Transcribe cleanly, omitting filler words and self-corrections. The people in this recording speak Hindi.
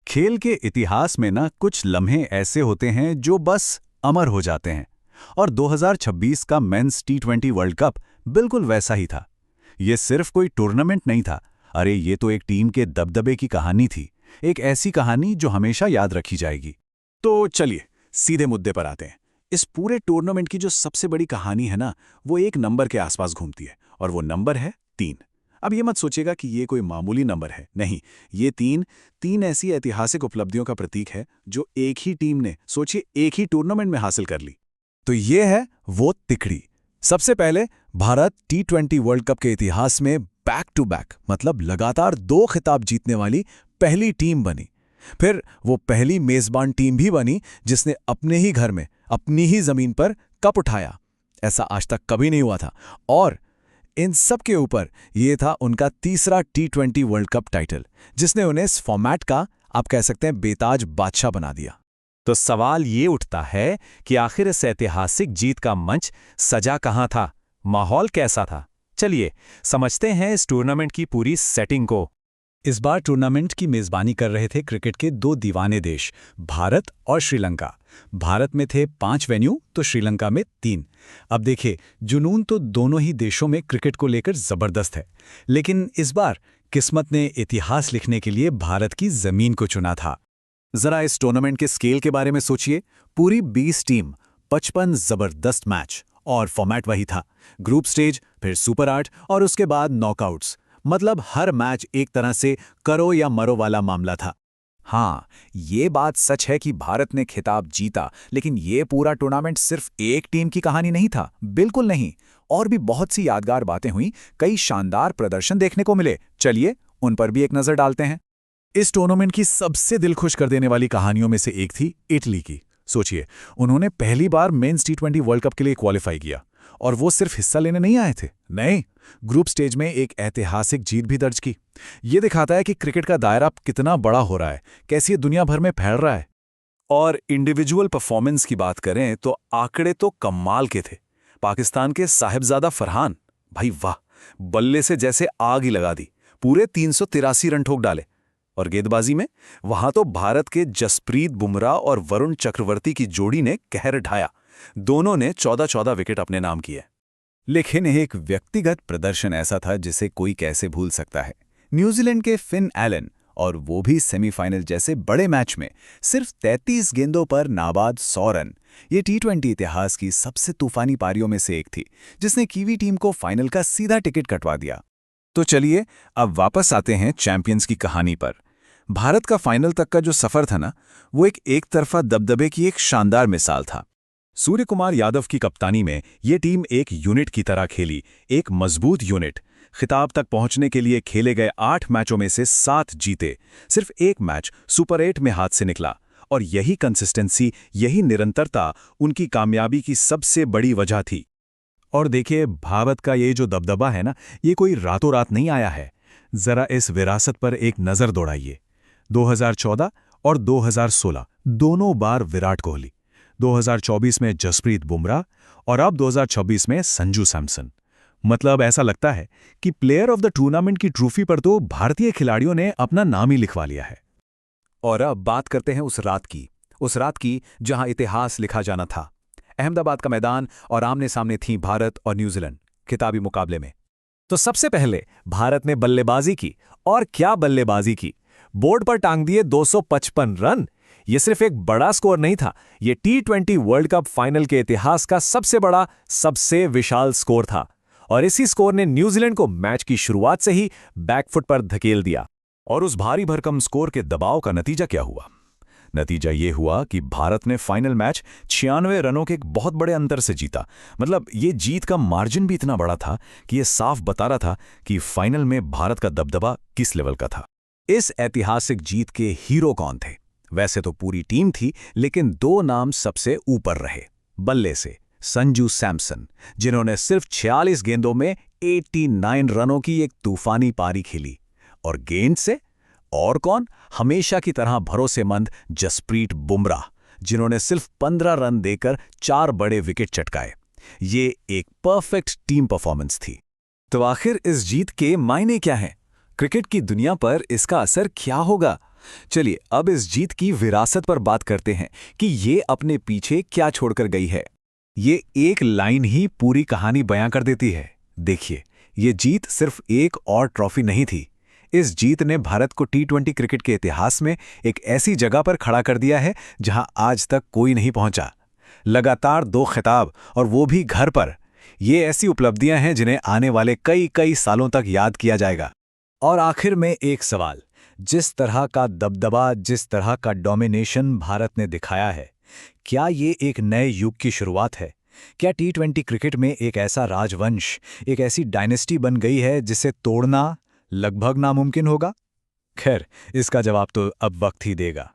खेल के इतिहास में ना कुछ लम्हे ऐसे होते हैं जो बस अमर हो जाते हैं। और 2026 का मेंस टी20 वर्ल्ड कप बिल्कुल वैसा ही था। ये सिर्फ कोई टूर्नामेंट नहीं था। अरे ये तो एक टीम के दबदबे की कहानी थी। एक ऐसी कहानी जो हमेशा याद रखी जाएगी। तो चलिए सीधे मुद्दे पर आते हैं। इस पूरे टूर्नामेंट की जो सबसे बड़ी कहानी है ना, वो एक नंबर के आसपास घूमती है, और वो नंबर है 3। अब ये मत सोचिएगा कि ये कोई मामूली नंबर है, नहीं। ये तीन ऐसी ऐतिहासिक उपलब्धियों का प्रतीक है जो एक ही टीम ने, सोचिए, एक ही टूर्नामेंट में हासिल कर ली। तो ये है वो तिकड़ी। सबसे पहले भारत टी20 वर्ल्ड कप के इतिहास में बैक टू बैक, मतलब लगातार 2 खिताब जीतने वाली पहली टीम बनी। फिर वो पहली मेजबान टीम भी बनी जिसने अपने ही घर में, अपनी ही जमीन पर कप उठाया। ऐसा आज तक कभी नहीं हुआ था। और इन सब के ऊपर ये था उनका तीसरा टी20 वर्ल्ड कप टाइटल, जिसने उन्हें इस फॉर्मेट का, आप कह सकते हैं, बेताज बादशाह बना दिया। तो सवाल ये उठता है कि आखिर इस ऐतिहासिक जीत का मंच सजा कहां था, माहौल कैसा था। चलिए समझते हैं इस टूर्नामेंट की पूरी सेटिंग को। इस बार टूर्नामेंट की मेजबानी कर रहे थे क्रिकेट के 2 दीवाने देश, भारत और श्रीलंका। भारत में थे 5 वेन्यू तो श्रीलंका में 3। अब देखिए, जुनून तो दोनों ही देशों में क्रिकेट को लेकर जबरदस्त है, लेकिन इस बार किस्मत ने इतिहास लिखने के लिए भारत की जमीन को चुना था। जरा इस टूर्नामेंट के स्केल के बारे में सोचिए। पूरी 20 टीम, 55 जबरदस्त मैच, और फॉर्मेट वही था। ग्रुप स्टेज, फिर सुपर 8 और उसके बाद नॉकआउट्स। मतलब हर मैच एक तरह से करो या मरो वाला मामला था। हाँ, ये बात सच है कि भारत ने खिताब जीता, लेकिन ये पूरा टूर्नामेंट सिर्फ एक टीम की कहानी नहीं था, बिल्कुल नहीं। और भी बहुत सी यादगार बातें हुई, कई शानदार प्रदर्शन देखने को मिले। चलिए उन पर भी एक नजर डालते हैं। इस टूर्नामेंट की सबसे दिल खुश कर देने वाली कहानियों में से एक थी इटली की। सोचिए, उन्होंने पहली बार मेंस टी20 वर्ल्ड कप के लिए क्वालिफाई किया, और वो सिर्फ हिस्सा लेने नहीं आए थे, नहीं, ग्रुप स्टेज में एक ऐतिहासिक जीत भी दर्ज की। ये दिखाता है कि क्रिकेट का दायरा कितना बड़ा हो रहा है, कैसे ये दुनिया भर में फैल रहा है। और इंडिविजुअल परफॉर्मेंस की बात करें तो आंकड़े तो कमाल के थे। पाकिस्तान के साहिबजादा फरहान, भाई वाह, बल्ले से जैसे आग ही लगा दी, पूरे 383 रन ठोक डाले। और गेंदबाजी में वहां तो भारत के जसप्रीत बुमराह और वरुण चक्रवर्ती की जोड़ी ने कहर ढाया। दोनों ने 14-14 विकेट अपने नाम किए। लेकिन एक व्यक्तिगत प्रदर्शन ऐसा था जिसे कोई कैसे भूल सकता है। न्यूजीलैंड के फिन एलन, और वो भी सेमीफाइनल जैसे बड़े मैच में सिर्फ 33 गेंदों पर नाबाद 100 रन। ये टी20 इतिहास की सबसे तूफानी पारियों में से एक थी, जिसने कीवी टीम को फाइनल का सीधा टिकट कटवा दिया। तो चलिए अब वापस आते हैं चैंपियंस की कहानी पर। भारत का फाइनल तक का जो सफर था ना, वो एक तरफा दबदबे की एक शानदार मिसाल था। सूर्य कुमार यादव की कप्तानी में ये टीम एक यूनिट की तरह खेली, एक मजबूत यूनिट। खिताब तक पहुंचने के लिए खेले गए 8 मैचों में से 7 जीते। सिर्फ एक मैच सुपर 8 में हाथ से निकला, और यही कंसिस्टेंसी, यही निरंतरता उनकी कामयाबी की सबसे बड़ी वजह थी। और देखिए, भारत का ये जो दबदबा है ना, ये कोई रातों रात नहीं आया है। जरा इस विरासत पर एक नजर दौड़ाइए। 2014 और 2016 दोनों बार विराट कोहली, 2024 में जसप्रीत बुमराह, और अब 2026 में संजू सैमसन। मतलब ऐसा लगता है कि प्लेयर ऑफ द टूर्नामेंट की ट्रॉफी पर तो भारतीय खिलाड़ियों ने अपना नाम ही लिखवा लिया है। और अब बात करते हैं उस रात की जहां इतिहास लिखा जाना था। अहमदाबाद का मैदान, और आमने सामने थी भारत और न्यूजीलैंड खिताबी मुकाबले में। तो सबसे पहले भारत ने बल्लेबाजी की, और क्या बल्लेबाजी की। बोर्ड पर टांग दिए 255 रन। यह सिर्फ एक बड़ा स्कोर नहीं था, यह टी20 वर्ल्ड कप फाइनल के इतिहास का सबसे बड़ा, सबसे विशाल स्कोर था। और इसी स्कोर ने न्यूजीलैंड को मैच की शुरुआत से ही बैकफुट पर धकेल दिया। और उस भारी भरकम स्कोर के दबाव का नतीजा क्या हुआ? नतीजा ये हुआ कि भारत ने फाइनल मैच 96 रनों के एक बहुत बड़े अंतर से जीता। मतलब ये जीत का मार्जिन भी इतना बड़ा था कि यह साफ बता रहा था कि फाइनल में भारत का दबदबा किस लेवल का था। इस ऐतिहासिक जीत के हीरो कौन थे? वैसे तो पूरी टीम थी, लेकिन 2 नाम सबसे ऊपर रहे। बल्ले से संजू सैमसन, जिन्होंने सिर्फ 46 गेंदों में 89 रनों की एक तूफानी पारी खेली। और गेंद से और कौन? हमेशा की तरह भरोसेमंद जसप्रीत बुमराह, जिन्होंने सिर्फ 15 रन देकर 4 बड़े विकेट चटकाए। ये एक परफेक्ट टीम परफॉर्मेंस थी। तो आखिर इस जीत के मायने क्या हैं? क्रिकेट की दुनिया पर इसका असर क्या होगा? चलिए अब इस जीत की विरासत पर बात करते हैं कि ये अपने पीछे क्या छोड़कर गई है। ये एक लाइन ही पूरी कहानी बयां कर देती है। देखिए, ये जीत सिर्फ एक और ट्रॉफी नहीं थी। इस जीत ने भारत को टी20 क्रिकेट के इतिहास में एक ऐसी जगह पर खड़ा कर दिया है जहां आज तक कोई नहीं पहुंचा। लगातार 2 खिताब, और वो भी घर पर। ये ऐसी उपलब्धियां हैं जिन्हें आने वाले कई कई सालों तक याद किया जाएगा। और आखिर में एक सवाल, जिस तरह का दबदबा, जिस तरह का डोमिनेशन भारत ने दिखाया है, क्या ये एक नए युग की शुरुआत है? क्या टी20 क्रिकेट में एक ऐसा राजवंश, एक ऐसी डायनेस्टी बन गई है जिसे तोड़ना लगभग नामुमकिन होगा? खैर, इसका जवाब तो अब वक्त ही देगा।